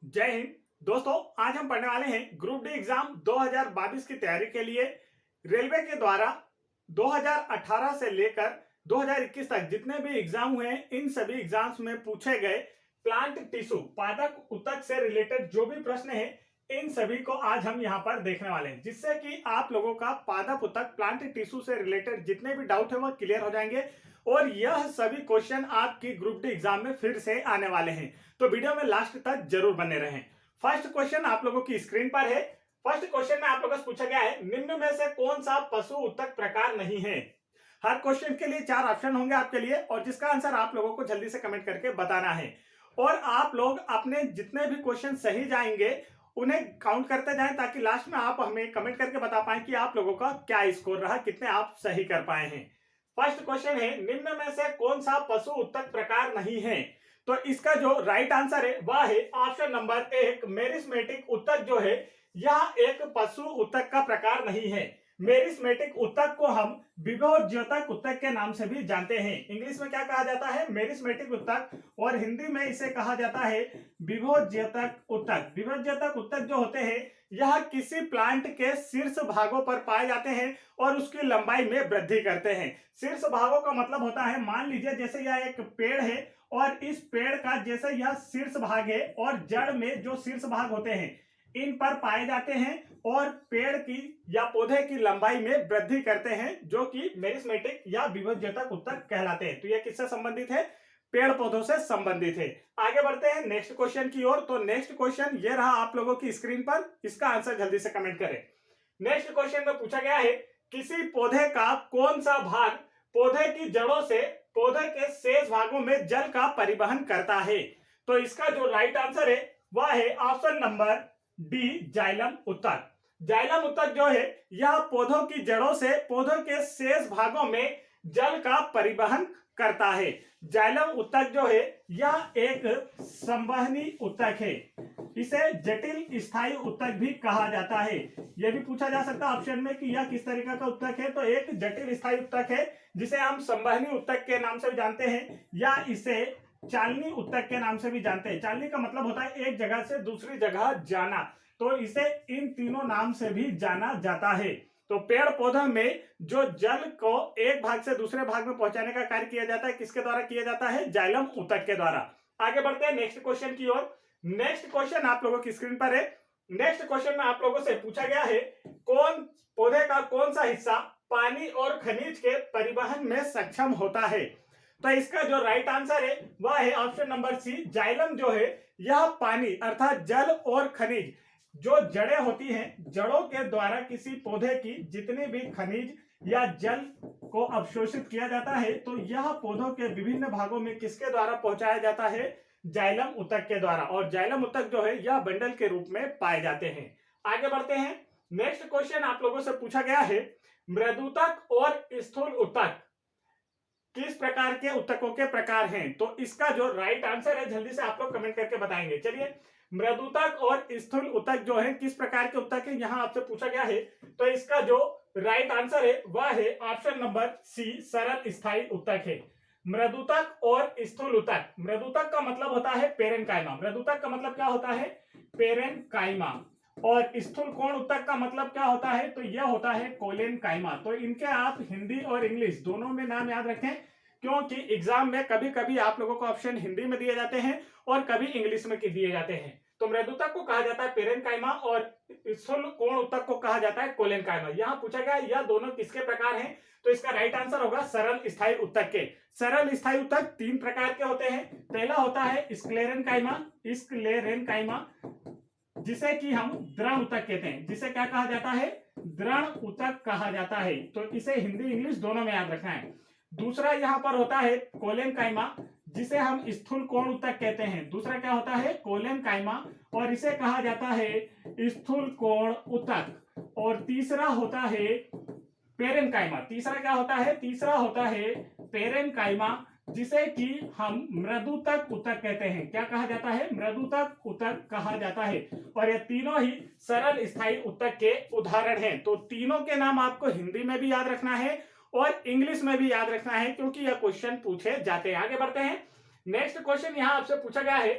जय हिंद दोस्तों। आज हम पढ़ने वाले हैं ग्रुप डी एग्जाम 2022 की तैयारी के लिए। रेलवे के द्वारा 2018 से लेकर 2021 तक जितने भी एग्जाम हुए हैं, इन सभी एग्जाम्स में पूछे गए प्लांट टिश्यू पादप उत्तक से रिलेटेड जो भी प्रश्न है, इन सभी को आज हम यहाँ पर देखने वाले हैं, जिससे कि आप लोगों का पादप उत्तक प्लांट टिश्यू से रिलेटेड जितने भी डाउट है वो क्लियर हो जाएंगे और यह सभी क्वेश्चन आपकी ग्रुप डी एग्जाम में फिर से आने वाले हैं। तो वीडियो में लास्ट तक जरूर बने रहें। फर्स्ट क्वेश्चन आप लोगों की स्क्रीन पर है। फर्स्ट क्वेश्चन में आप लोगों से पूछा गया है, निम्न में से कौन सा पशु उत्तक प्रकार नहीं है। हर क्वेश्चन के लिए 4 ऑप्शन होंगे आपके लिए और जिसका आंसर आप लोगों को जल्दी से कमेंट करके बताना है। और आप लोग अपने जितने भी क्वेश्चन सही जाएंगे उन्हें काउंट करते जाएं, ताकि लास्ट में आप हमें कमेंट करके बता पाएं कि आप लोगों का क्या स्कोर रहा, कितने आप सही कर पाए हैं। फर्स्ट क्वेश्चन है, निम्न में से कौन सा पशु उत्तक प्रकार नहीं है। तो इसका जो राइट आंसर है वह है ऑप्शन नंबर 1, मेरिस्मेटिक उत्तक जो है यह एक पशु उत्तक का प्रकार नहीं है। मेरिस्मेटिक उत्तक को हम विभोज्योतक उत्तक के नाम से भी जानते हैं। इंग्लिश में क्या कहा जाता है? मेरिस्मेटिक उत्तक, और हिंदी में इसे कहा जाता है विभोज्योतक उत्तक। विभोज्योतक उत्तक जो होते हैं यह किसी प्लांट के शीर्ष भागों पर पाए जाते हैं और उसकी लंबाई में वृद्धि करते हैं। शीर्ष भागों का मतलब होता है, मान लीजिए जैसे यह एक पेड़ है और इस पेड़ का जैसे यह शीर्ष भाग है और जड़ में जो शीर्ष भाग होते हैं इन पर पाए जाते हैं और पेड़ की या पौधे की लंबाई में वृद्धि करते हैं, जो कि मेरिस्मेटिक या विभोज्योतक उत्तक कहलाते हैं। तो यह किससे संबंधित है? पेड़ पौधों से संबंधित है। आगे बढ़ते हैं नेक्स्ट क्वेश्चन की ओर। तो नेक्स्ट क्वेश्चन ये रहा आप लोगों की स्क्रीन पर, इसका आंसर जल्दी से कमेंट करें। नेक्स्ट क्वेश्चन में पूछा गया है, किसी पौधे का कौन सा भाग पौधे की जड़ों से पौधे के शेष भागों में जल का परिवहन करता है। तो इसका जो राइट आंसर है वह है ऑप्शन नंबर डी, जाइलम उत्तक। जाइलम उत्तक जो है यह पौधों की जड़ों से पौधों के शेष भागों में जल का परिवहन करता है। जाइलम उत्तक जो है यह एक संवहनी उत्तक है। इसे जटिल स्थायी उत्तक भी कहा जाता है। यह भी पूछा जा सकता है ऑप्शन में कि यह किस तरीके का उत्तक है। तो एक जटिल स्थायी उत्तक है जिसे हम संवहनी उत्तक के नाम से भी जानते हैं या इसे चालनी उत्तक के नाम से भी जानते हैं। चालनी का मतलब होता है एक जगह से दूसरी जगह जाना, तो इसे इन तीनों नाम से भी जाना जाता है। तो पेड़ पौधों में जो जल को एक भाग से दूसरे भाग में पहुंचाने का कार्य किया जाता है, किसके द्वारा किया जाता है? जाइलम उत्तक के द्वारा। आगे बढ़ते हैं नेक्स्ट क्वेश्चन की ओर। नेक्स्ट क्वेश्चन आप लोगों की स्क्रीन पर है। नेक्स्ट क्वेश्चन में आप लोगों से पूछा गया है, कौन पौधे का कौन सा हिस्सा पानी और खनिज के परिवहन में सक्षम होता है। तो इसका जो राइट आंसर है वह है ऑप्शन नंबर सी, जाइलम जो है यह पानी अर्थात जल और खनिज, जो जड़ें होती हैं, जड़ों के द्वारा किसी पौधे की जितने भी खनिज या जल को अवशोषित किया जाता है, तो यह पौधों के विभिन्न भागों में किसके द्वारा पहुंचाया जाता है? जाइलम उत्तक के द्वारा। और जाइलम उत्तक जो है यह बंडल के रूप में पाए जाते हैं। आगे बढ़ते हैं। नेक्स्ट क्वेश्चन आप लोगों से पूछा गया है, मृदुतक और स्थूल उत्तक किस प्रकार के उत्तकों के प्रकार हैं। तो इसका जो राइट आंसर है जल्दी से आप लोग कमेंट करके बताएंगे। चलिए, मृदुतक और स्थूल उत्तक जो है किस प्रकार के उत्तक है, यहां आपसे पूछा गया है। तो इसका जो राइट आंसर है वह है ऑप्शन नंबर सी, सरल स्थायी उत्तक है। मृदुतक और स्थूल उत्तक, मृदुतक का मतलब होता है पेरेनकाइमा। मृदुतक का मतलब क्या होता है? पेरेनकाइमा। और स्थूल कोण उत्तक का मतलब क्या होता है? तो यह होता है कोलेनकाइमा। तो इनके आप हिंदी और इंग्लिश दोनों में नाम याद रखें, क्योंकि एग्जाम में कभी कभी आप लोगों को ऑप्शन हिंदी में दिए जाते हैं और कभी इंग्लिश में दिए जाते हैं। तो मृदुतक को कहा जाता है पेरेनकाइमा और स्थूल कोण उत्तक को कहा जाता है कोलेनकाइमा। यहाँ पूछा गया यह दोनों किसके प्रकार हैं। तो इसका राइट आंसर होगा सरल स्थायी उत्तक के। सरल स्थायी उत्तक 3 प्रकार के होते हैं। पहला होता है स्क्लेरेनकाइमा, स्क्लेरेनकाइमा जिसे कि हम दृढ़ उत्तक कहते हैं, जिसे क्या कहा जाता है? दृढ़ उत्तक कहा जाता है। तो इसे हिंदी इंग्लिश दोनों में याद रखना है। दूसरा यहाँ पर होता है कोलेनकाइमा, जिसे हम स्थूल कोण उत्तक कहते हैं। दूसरा क्या होता है? कोलेनकाइमा, और इसे कहा जाता है स्थूल कोण उत्तक। और तीसरा होता है पेरेनकाइमा। तीसरा क्या होता है? तीसरा होता है पेरेनकाइमा, जिसे कि हम मृदुतक उत्तक कहते हैं। क्या कहा जाता है? मृदुतक उत्तक कहा जाता है। और ये तीनों ही सरल स्थायी उत्तक के उदाहरण हैं। तो तीनों के नाम आपको हिंदी में भी याद रखना है और इंग्लिश में भी याद रखना है, क्योंकि यह क्वेश्चन पूछे जाते हैं। आगे बढ़ते हैं। नेक्स्ट क्वेश्चन यहां आपसे पूछा गया है,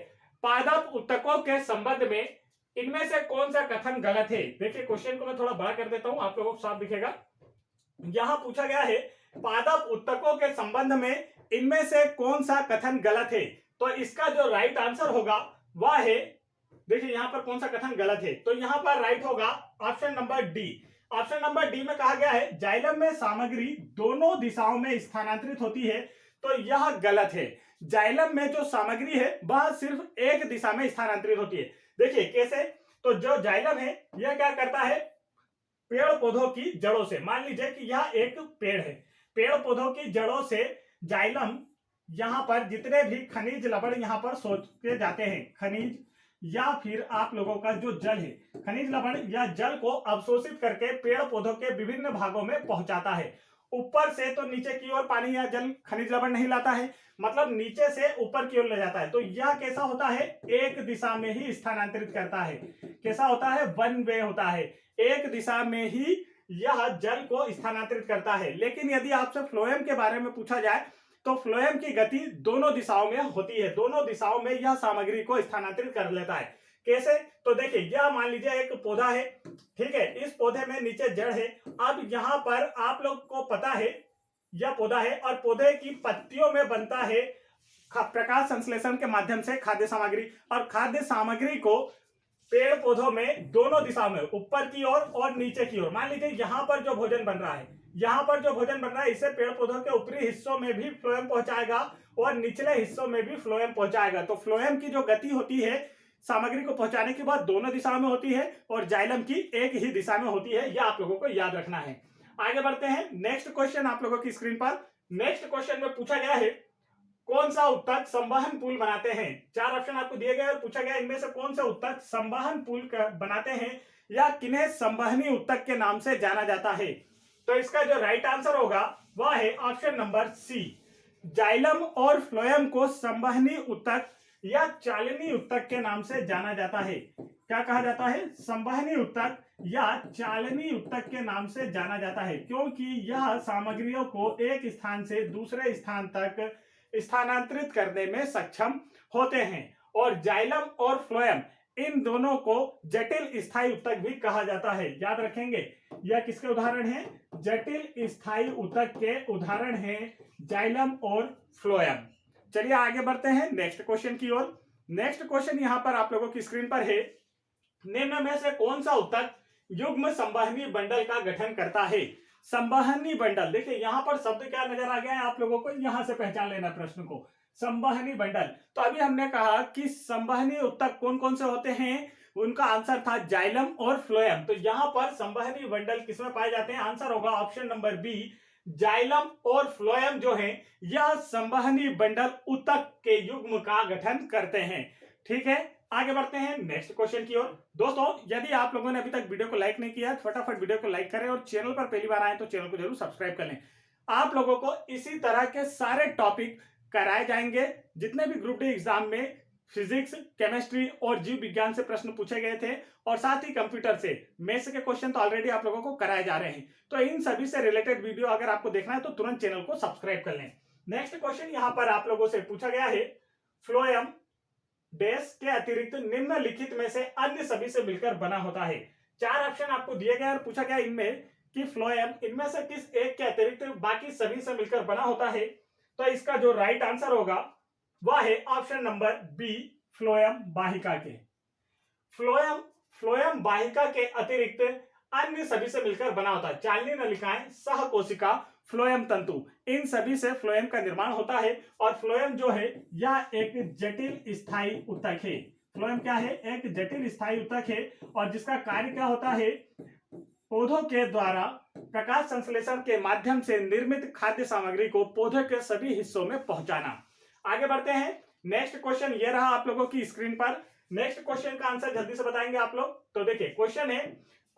पादप उत्तकों के संबंध में इनमें से कौन सा कथन गलत है? देखिए क्वेश्चन को मैं थोड़ा बड़ा कर देता हूं, आप लोगों को साफ दिखेगा। यहां पूछा गया है पादप उत्तकों के संबंध में इनमें से कौन सा कथन गलत है? तो इसका जो राइट आंसर होगा वह है, देखिए यहां पर कौन सा कथन गलत है, तो यहां पर राइट होगा option number D. Option number D में कहा गया है जाइलम में सामग्री दोनों दिशाओं में स्थानांतरित होती है, तो यह गलत है। जाइलम में जो सामग्री है वह सिर्फ एक दिशा में स्थानांतरित होती है। देखिए कैसे, तो जो जाइलम है यह क्या करता है, पेड़ पौधों की जड़ों से, मान लीजिए कि यह एक पेड़ है, पेड़ पौधों की जड़ों से जाइलम यहां पर जितने भी खनिज लवण यहां पर सोचे जाते हैं, खनिज या फिर आप लोगों का जो जल है, खनिज लवण या जल को अवशोषित करके पेड़ पौधों के विभिन्न भागों में पहुंचाता है। ऊपर से तो नीचे की ओर पानी या जल खनिज लवण नहीं लाता है, मतलब नीचे से ऊपर की ओर ले जाता है। तो यह कैसा होता है, एक दिशा में ही स्थानांतरित करता है। कैसा होता है, वन वे होता है, एक दिशा में ही यह जल को स्थानांतरित करता है। लेकिन यदि आपसे फ्लोएम के बारे में पूछा जाए तो फ्लोएम की गति दोनों दिशाओं में होती है, दोनों दिशाओं में यह सामग्री को स्थानांतरित कर लेता है। कैसे, तो देखिए यह मान लीजिए एक पौधा है, ठीक है, इस पौधे में नीचे जड़ है। अब यहां पर आप लोग को पता है यह पौधा है और पौधे की पत्तियों में बनता है प्रकाश संश्लेषण के माध्यम से खाद्य सामग्री, और खाद्य सामग्री को पेड़ पौधों में दोनों दिशाओं में, ऊपर की ओर और नीचे की ओर, मान लीजिए यहां पर जो भोजन बन रहा है, यहां पर जो भोजन बन रहा है इसे पेड़ पौधों के ऊपरी हिस्सों में भी फ्लोएम पहुंचाएगा और निचले हिस्सों में भी फ्लोएम पहुंचाएगा। तो फ्लोएम की जो गति होती है सामग्री को पहुंचाने के बाद दोनों दिशाओं में होती है और जाइलम की एक ही दिशा में होती है, यह आप लोगों को याद रखना है। आगे बढ़ते हैं, नेक्स्ट क्वेश्चन आप लोगों की स्क्रीन पर। नेक्स्ट क्वेश्चन में पूछा गया है कौन सा उत्तक संवहन पुल बनाते हैं? चार ऑप्शन आपको दिए गए और पूछा गया इनमें से कौन से उत्तक संवहन पुल बनाते हैं या किन्हें संवहनी उत्तक के नाम से जाना जाता है? तो इसका जो राइट आंसर होगा वह है ऑप्शन नंबर सी। जाइलम और फ्लोएम को संवहनी उत्तक या चालनी उत्तक के नाम से जाना जाता है। क्या कहा जाता है, संवहनी उत्तक या चालनी उत्तक के नाम से जाना जाता है, क्योंकि यह सामग्रियों को एक स्थान से दूसरे स्थान तक स्थानांतरित करने में सक्षम होते हैं। और जाइलम और फ्लोएम इन दोनों को जटिल स्थायी उत्तक भी कहा जाता है। याद रखेंगे यह किसके उदाहरण हैं, जटिल स्थायी उत्तक के उदाहरण हैं जाइलम और फ्लोएम। चलिए आगे बढ़ते हैं नेक्स्ट क्वेश्चन की ओर। नेक्स्ट क्वेश्चन यहां पर आप लोगों की स्क्रीन पर है, निम्न में से कौन सा उत्तक युग्म संवहनी बंडल का गठन करता है? संवहनी बंडल, देखिए यहां पर शब्द क्या नजर आ गया है आप लोगों को, यहां से पहचान लेना प्रश्न को, संवहनी बंडल। तो अभी हमने कहा कि संवहनी उत्तक कौन कौन से होते हैं, उनका आंसर था जाइलम और फ्लोएम। तो यहां पर संवहनी बंडल किसमें पाए जाते हैं, आंसर होगा ऑप्शन नंबर बी, जाइलम और फ्लोएम जो है यह संवहनी बंडल उत्तक के युग्म का गठन करते हैं। ठीक है, आगे बढ़ते हैं नेक्स्ट क्वेश्चन की ओर। दोस्तों यदि आप लोगों ने अभी तक वीडियो को लाइक नहीं किया फटाफट वीडियो को लाइक करें और चैनल पर पहली बार आए तो चैनल को जरूर सब्सक्राइब कर लें। आप लोगों को इसी तरह के सारे टॉपिक कराए जाएंगे, जितने भी ग्रुप डी एग्जाम में फिजिक्स, केमिस्ट्री और जीव विज्ञान से प्रश्न पूछे गए थे और साथ ही कंप्यूटर से मैथ्स के क्वेश्चन तो ऑलरेडी आप लोगों को कराए जा रहे हैं। तो इन सभी से रिलेटेड वीडियो अगर आपको देखना है तो तुरंत चैनल को सब्सक्राइब कर लें। नेक्स्ट क्वेश्चन यहां पर आप लोगों से पूछा गया है, फ्लोएम डैश के अतिरिक्त निम्नलिखित में से अन्य सभी से मिलकर बना होता है। चार ऑप्शन आपको दिए गए और पूछा गया इनमें कि फ्लोएम इनमें से किस एक के अतिरिक्त बाकी सभी से मिलकर बना होता है। तो इसका जो राइट आंसर होगा वह है ऑप्शन नंबर बी, फ्लोएम वाहिका के। फ्लोएम वाहिका के अतिरिक्त अन्य सभी से मिलकर बना होता है। चालनी नलिकाएं, सहकोशिका, फ्लोएम तंतु, इन सभी से फ्लोएम का निर्माण होता है। और फ्लोएम जो है यह एक जटिल स्थायी उत्तक है। फ्लोएम क्या है, एक जटिल स्थायी उत्तक है और जिसका कार्य क्या होता है, पौधों के द्वारा प्रकाश संश्लेषण के माध्यम से निर्मित खाद्य सामग्री को पौधे के सभी हिस्सों में पहुंचाना। आगे बढ़ते हैं, नेक्स्ट क्वेश्चन ये रहा आप लोगों की स्क्रीन पर। नेक्स्ट क्वेश्चन का आंसर जल्दी से बताएंगे आप लोग। तो देखिए क्वेश्चन है,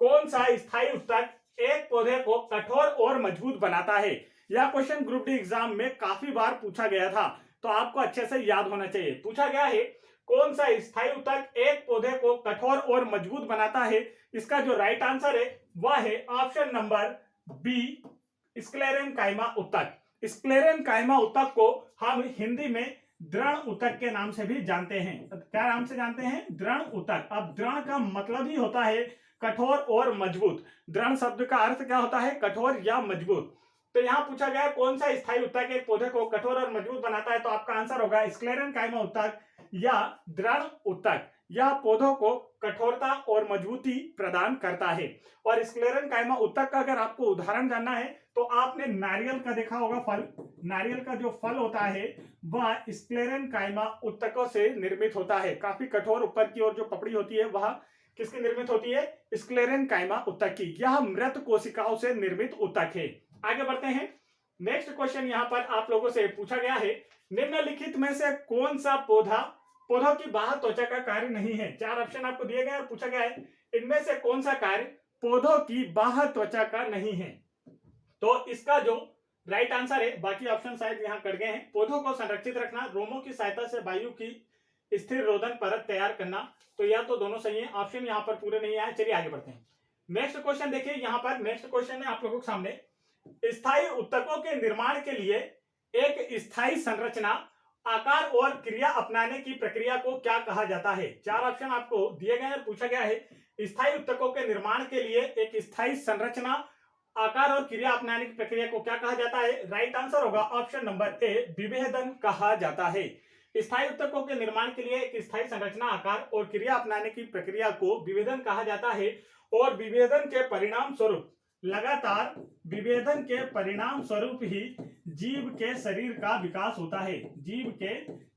कौन सा स्थायी उत्तक एक पौधे को कठोर और मजबूत बनाता है? यह क्वेश्चन ग्रुप डी एग्जाम में काफी बार पूछा गया था, तो आपको अच्छे से याद होना चाहिए। पूछा गया है कौन सा स्थायी उत्तक एक पौधे को कठोर और मजबूत बनाता है? इसका जो राइट आंसर है वह है ऑप्शन नंबर बी, स्क्लेरेनकाइमा उत्तक। स्क्लेरेनकाइमा उत्तक को हम हिंदी में दृढ़ ऊतक के नाम से भी जानते हैं। क्या नाम से जानते हैं? दृढ़ ऊतक। अब दृढ़ का मतलब ही होता है कठोर और मजबूत। दृढ़ शब्द का अर्थ क्या होता है? कठोर या मजबूत। तो यहाँ पूछा गया कौन सा स्थायी ऊतक एक पौधे को कठोर और मजबूत बनाता है, तो आपका आंसर होगा स्क्लेरेंकाइमा ऊतक या दृढ़ ऊतक। यह पौधों को कठोरता और मजबूती प्रदान करता है। और स्क्लेरेंकाइमा ऊतक का अगर आपको उदाहरण जानना है तो आपने नारियल का देखा होगा फल। नारियल का जो फल होता है वह स्क्लेरेंकाइमा ऊतकों से निर्मित होता है। काफी कठोर, ऊपर की ओर जो पपड़ी होती है वह किसकी निर्मित होती है? स्क्लेरेंकाइमा ऊतक की। यह मृत कोशिकाओं से निर्मित ऊतक है। आगे बढ़ते हैं। नेक्स्ट क्वेश्चन यहाँ पर आप लोगों से पूछा गया है, निम्नलिखित में से कौन सा पौधों की बाह्य त्वचा का कार्य नहीं है? चार ऑप्शन आपको दिए गए और पूछा गया है इनमें से कौन सा कार्य पौधों की बाह्य त्वचा का नहीं है। तो इसका जो राइट आंसर है, बाकी ऑप्शन शायद यहाँ कट गए हैं। पौधों को संरक्षित रखना, रोमों की सहायता से वायु की स्थिर रोधन परत तैयार करना। तो यह तो दोनों सही है, ऑप्शन यहाँ पर पूरे नहीं आए। चलिए आगे बढ़ते हैं। नेक्स्ट क्वेश्चन देखिए, यहाँ पर नेक्स्ट क्वेश्चन है आप लोगों के सामने, स्थायी ऊतकों के निर्माण के लिए एक स्थायी संरचना, आकार और क्रिया अपनाने की प्रक्रिया को क्या कहा जाता है? चार ऑप्शन आपको दिए गए हैं, पूछा गया है स्थायी ऊतकों के निर्माण के लिए एक स्थायी संरचना, आकार और क्रिया अपनाने की प्रक्रिया को क्या कहा जाता है? राइट आंसर होगा ऑप्शन नंबर ए, विभेदन कहा जाता है। स्थायी ऊतकों के निर्माण के लिए एक स्थायी संरचना, आकार और क्रिया अपनाने की प्रक्रिया को विभेदन कहा जाता है। और विभेदन के परिणाम स्वरूप, लगातार विभेदन के परिणाम स्वरूप ही जीव के शरीर का विकास होता है। जीव के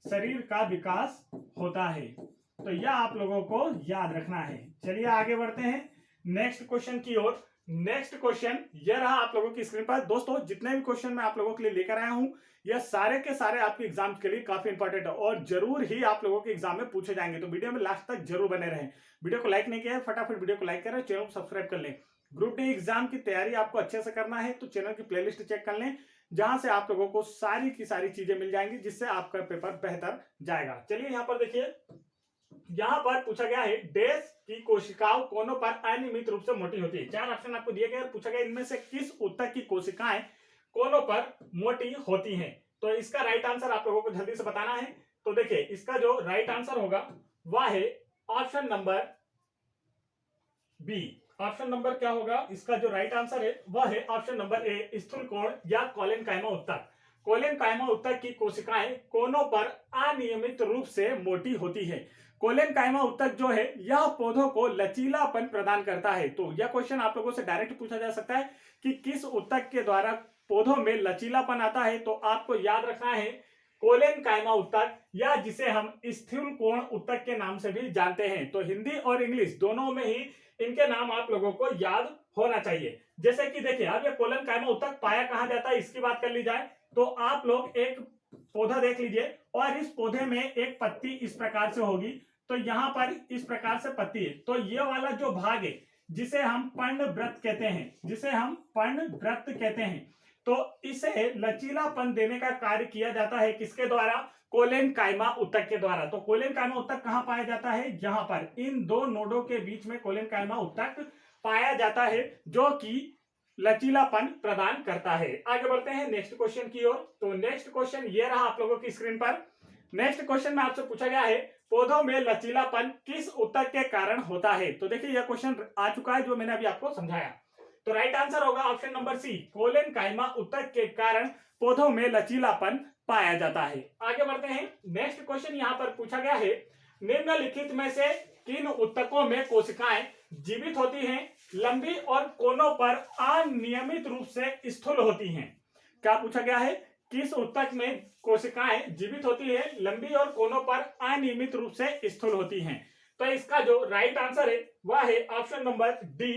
शरीर का विकास होता है। तो यह आप लोगों को याद रखना है। चलिए आगे बढ़ते हैं नेक्स्ट क्वेश्चन की ओर। नेक्स्ट क्वेश्चन यह रहा आप लोगों की स्क्रीन पर। दोस्तों जितने भी क्वेश्चन मैं आप लोगों के लिए लेकर आया हूं, यह सारे के सारे आपके एग्जाम के लिए काफी इंपॉर्टेंट है और जरूर ही आप लोगों के एग्जाम में पूछे जाएंगे। तो वीडियो में लास्ट तक जरूर बने रहें। वीडियो को लाइक नहीं किया है, फटाफट वीडियो को लाइक करें, चैनल को सब्सक्राइब कर लें। ग्रुप डी एग्जाम की तैयारी आपको अच्छे से करना है तो चैनल की प्लेलिस्ट चेक कर लें, जहां से आप लोगों को सारी की सारी चीजें मिल जाएंगी, जिससे आपका पेपर बेहतर जाएगा। चलिए यहाँ पर देखिए, यहाँ पर पूछा गया है देश की कोशिकाओं कोनों पर अनियमित रूप से मोटी होती है। चार ऑप्शन आपको दिए गए, पूछा गया इनमें से किस ऊतक की कोशिकाएं कोनों पर मोटी होती हैं। तो इसका राइट आंसर आप लोगों को जल्दी से बताना है। तो देखिए इसका जो राइट आंसर होगा वह है option number B. Option number क्या होगा? इसका जो राइट आंसर है वह है ऑप्शन नंबर ए, स्थूल कोण या कोलेनकाइमा ऊतक। कोलेनकाइमा ऊतक की कोशिकाएं कोनों पर अनियमित रूप से मोटी होती है। कोलेनकाइमा ऊतक जो है यह पौधों को लचीलापन प्रदान करता है। तो यह क्वेश्चन आप लोगों से डायरेक्ट पूछा जा सकता है कि किस ऊतक के द्वारा पौधों में लचीलापन आता है। तो आपको याद रखना है कोलेनकाइमा ऊतक, या जिसे हम स्थूल कोण ऊतक के नाम से भी जानते हैं। तो हिंदी और इंग्लिश दोनों में ही इनके नाम आप लोगों को याद होना चाहिए। जैसे कि देखिए अब ये कोलेनकाइमा ऊतक पाया कहां जाता है इसकी बात कर ली जाए तो आप लोग एक पौधा देख लीजिए और इस पौधे में एक पत्ती इस प्रकार से होगी। तो यहाँ पर इस प्रकार से पत्ती है। तो ये वाला जो भाग है जिसे हम पर्णवृत्त कहते हैं, जिसे हम पर्णवृत्त कहते हैं, तो इसे लचीलापन देने का कार्य किया जाता है किसके द्वारा? कोलेनकाइमा ऊतक के द्वारा। तो कोलेनकाइमा ऊतक कहां पाया जाता है? यहाँ पर इन दो नोडों के बीच में कोलेनकाइमा ऊतक पाया जाता है, जो कि लचीलापन प्रदान करता है। आगे बढ़ते हैं नेक्स्ट क्वेश्चन की ओर। तो नेक्स्ट क्वेश्चन ये रहा आप लोगों की स्क्रीन पर। नेक्स्ट क्वेश्चन में आपसे पूछा गया है पौधों में लचीलापन किस ऊतक के कारण होता है। तो देखिए यह क्वेश्चन आ चुका है जो मैंने अभी आपको समझाया। तो राइट आंसर होगा ऑप्शन नंबर सी, कोलेनकाइमा ऊतक के कारण पौधों में लचीलापन पाया जाता है। आगे बढ़ते हैं नेक्स्ट क्वेश्चन यहाँ पर पूछा गया है निम्नलिखित में से किन ऊतकों में कोशिकाएं जीवित होती हैं, लंबी और कोनों पर अनियमित रूप से स्थूल होती हैं? क्या पूछा गया है? किस ऊतक में कोशिकाएं जीवित होती है, लंबी और कोनों पर अनियमित रूप से स्थूल होती हैं? तो इसका जो राइट आंसर है वह है ऑप्शन नंबर डी,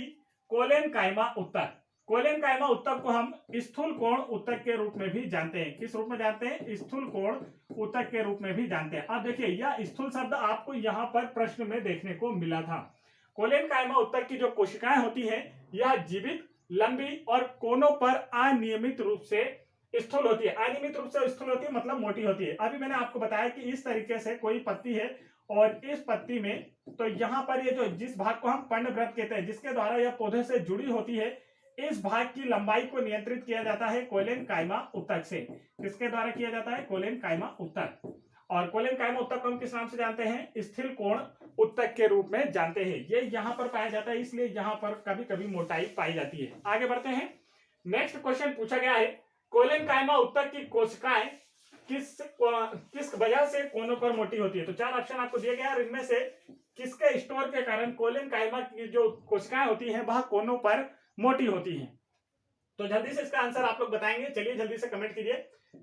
कोलेनकाइमा ऊतक। कोलेनकाइमा ऊतक को हम स्थूल कोण ऊतक के रूप में भी जानते हैं। किस रूप में जानते हैं? स्थूल कोण ऊतक के रूप में भी जानते हैं। अब देखिए यह स्थूल शब्द आपको यहाँ पर प्रश्न में देखने को मिला था। कोलेनकाइमा ऊतक की जो कोशिकाएं होती हैं यह जीवित, लंबी और कोनों पर अनियमित रूप से स्थूल होती है। अनियमित रूप से स्थूल होती है मतलब मोटी होती है। अभी मैंने आपको बताया कि इस तरीके से कोई पत्ती है और इस पत्ती में तो यहाँ पर ये जो जिस भाग को हम पर्णवृत्त कहते हैं, जिसके द्वारा यह पौधे से जुड़ी होती है, इस भाग की लंबाई को नियंत्रित किया जाता है कोलेनकाइमा ऊतक से। किसके द्वारा किया जाता है? कोलेनकाइमा ऊतक। और कोलेनकाइमा उत्तक को हम किस नाम से जानते हैं? स्थिर कोण उत्तक के रूप में जानते हैं। ये यहाँ पर पाया जाता है, इसलिए यहाँ पर कभी कभी मोटाई पाई जाती है। आगे बढ़ते हैं। नेक्स्ट क्वेश्चन पूछा गया है, कोलेनकाइमा उत्तक की कोशिकाएं किस वजह से कोनों पर मोटी होती है? तो 4 ऑप्शन आपको दिए गए हैं और इनमें से किसके स्टोर के कारण कोलेनकाइमा की जो कोशिकाएं होती हैं वह कोनों पर मोटी होती हैं? तो जल्दी से इसका आंसर आप लोग बताएंगे, चलिए जल्दी से कमेंट कीजिए।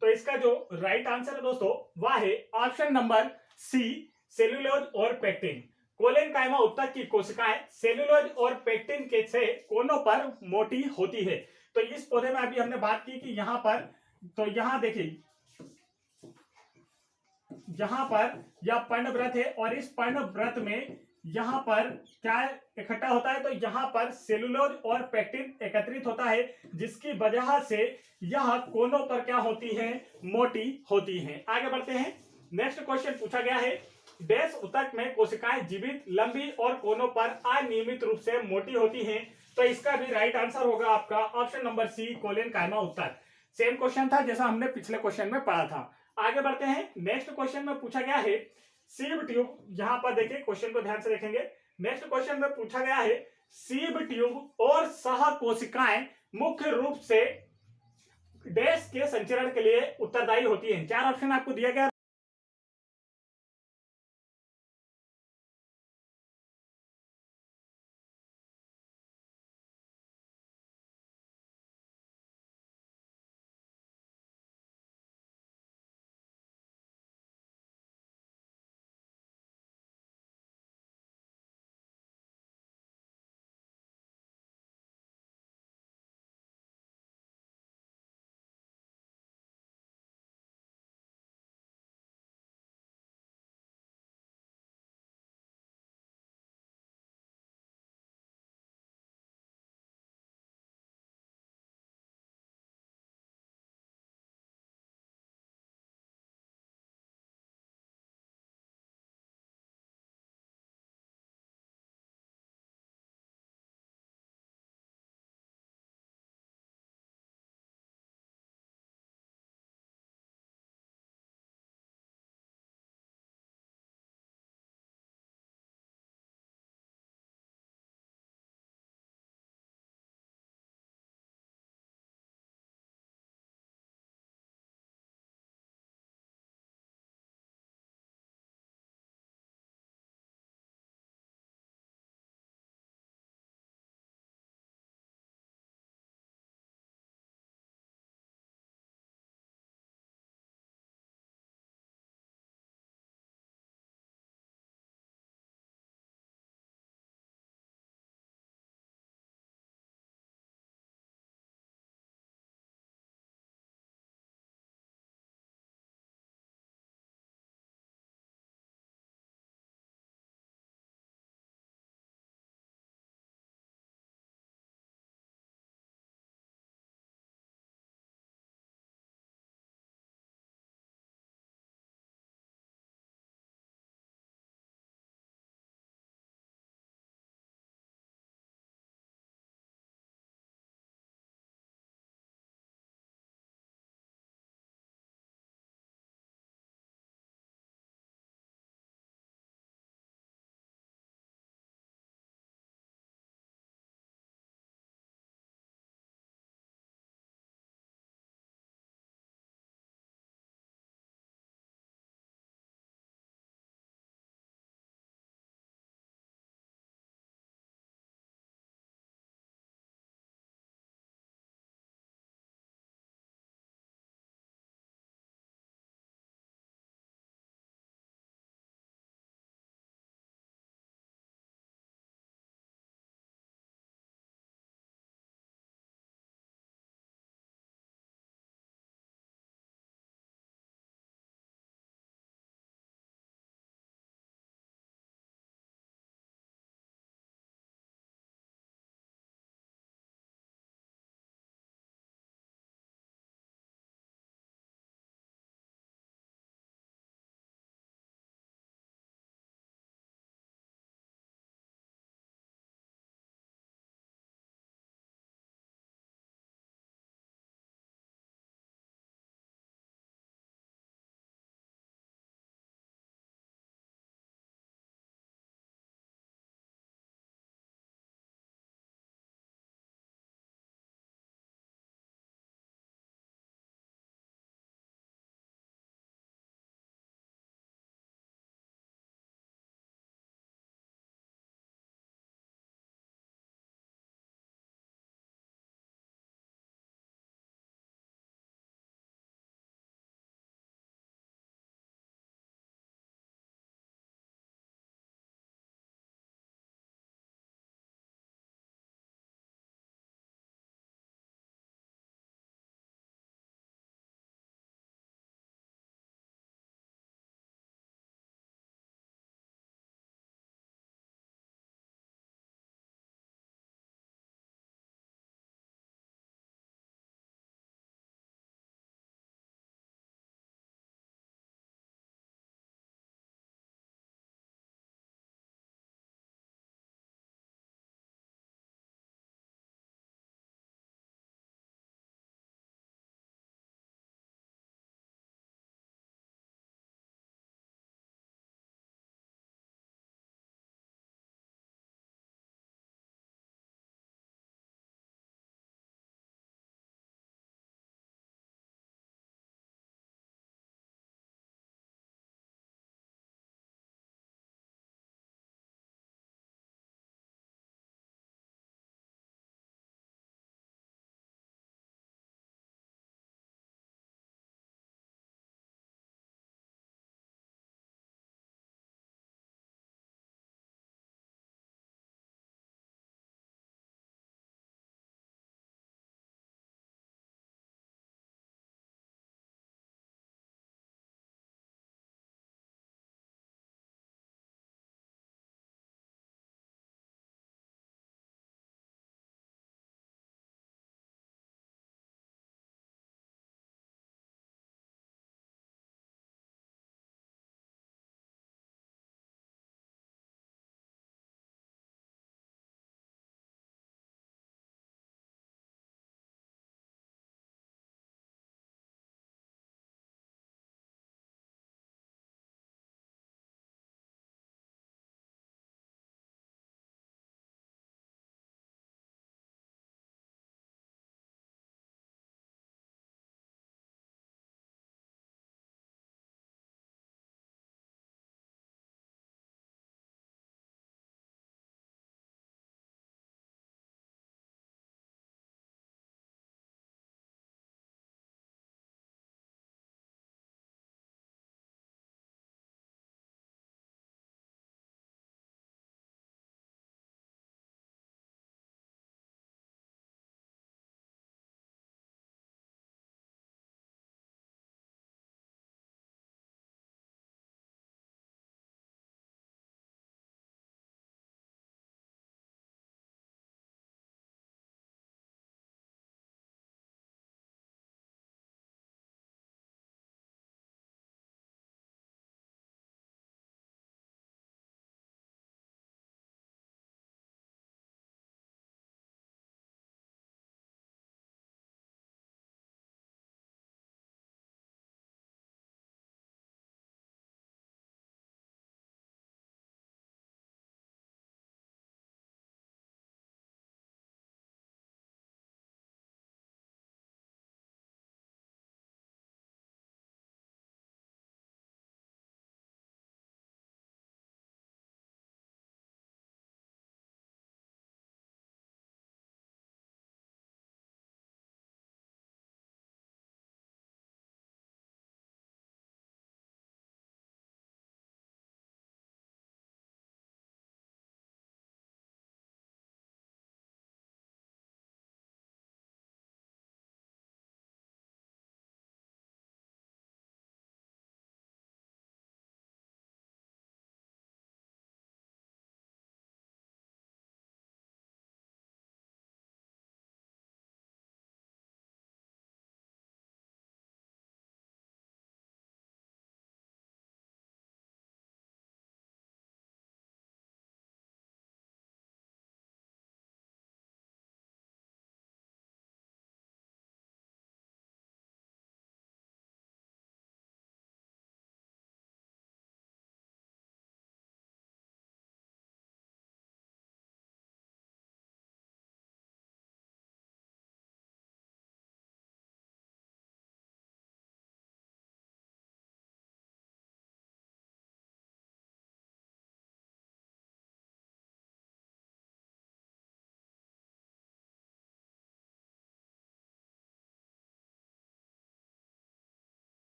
तो इसका जो राइट आंसर है दोस्तों वह है ऑप्शन नंबर सी, सेल्यूलोज और पेक्टिन। कोलेनकाइमा उत्तक की कोशिकाएं सेल्यूलोज और पेक्टिन के से कोनों पर मोटी होती है। तो इस पौधे में अभी हमने बात की कि यहाँ पर, तो यहाँ देखिए यहाँ पर यह पर्णव्रत है और इस पर्णव्रत में यहाँ पर क्या इकट्ठा होता है? तो यहाँ पर सेलुलोज और पेक्टिन एकत्रित होता है, जिसकी वजह से यह कोनों पर क्या होती है? मोटी होती हैं। आगे बढ़ते हैं। नेक्स्ट क्वेश्चन पूछा गया है, डैश उत्तक में कोशिकाएं जीवित, लंबी और कोनों पर अनियमित रूप से मोटी होती हैं। तो इसका भी राइट आंसर होगा आपका ऑप्शन नंबर सी, कोलेनकाइमा उत्तक। सेम क्वेश्चन था जैसा हमने पिछले क्वेश्चन में पढ़ा था। आगे बढ़ते हैं। नेक्स्ट क्वेश्चन में पूछा गया है, सीब ट्यूब, यहां पर देखिए क्वेश्चन को ध्यान से देखेंगे। नेक्स्ट क्वेश्चन में पूछा गया है, सीब ट्यूब और सह कोशिकाएं मुख्य रूप से डैश के संचरण के लिए उत्तरदायी होती हैं। 4 ऑप्शन आपको दिया गया।